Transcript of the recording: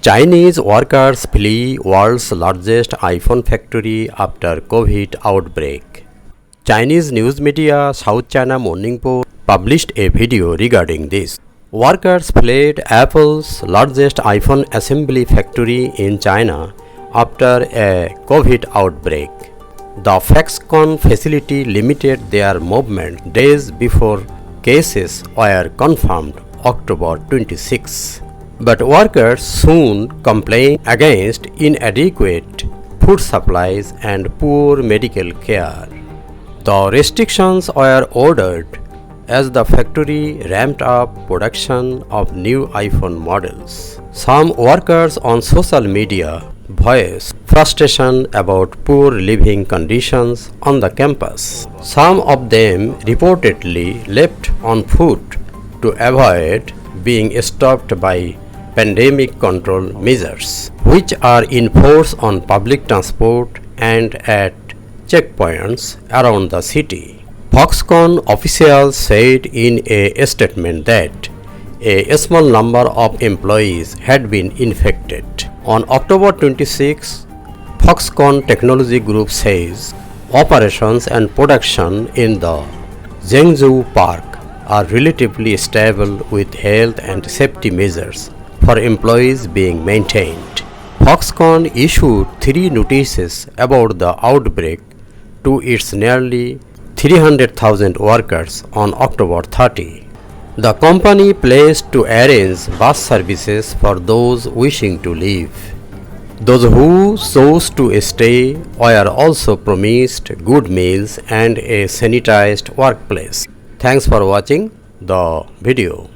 Chinese workers flee world's largest iPhone factory after Covid outbreak. Chinese news media South China Morning Post published a video regarding this. Workers fled Apple's largest iPhone assembly factory in China after a Covid outbreak. The Foxconn facility limited their movement days before cases were confirmed October 26. But workers soon complained against inadequate food supplies and poor medical care. The restrictions were ordered as the factory ramped up production of new iPhone models. Some workers on social media voiced frustration about poor living conditions on the campus. Some of them reportedly left on foot to avoid being stopped by pandemic control measures, which are in force on public transport and at checkpoints around the city. Foxconn officials said in a statement that a small number of employees had been infected. On October 26, Foxconn Technology Group says operations and production in the Zhengzhou Park are relatively stable with health and safety measures for employees being maintained. Foxconn issued 3 notices about the outbreak to its nearly 300,000 workers on October 30. The company pledged to arrange bus services for those wishing to leave. Those who chose to stay were also promised good meals and a sanitized workplace. Thanks for watching the video.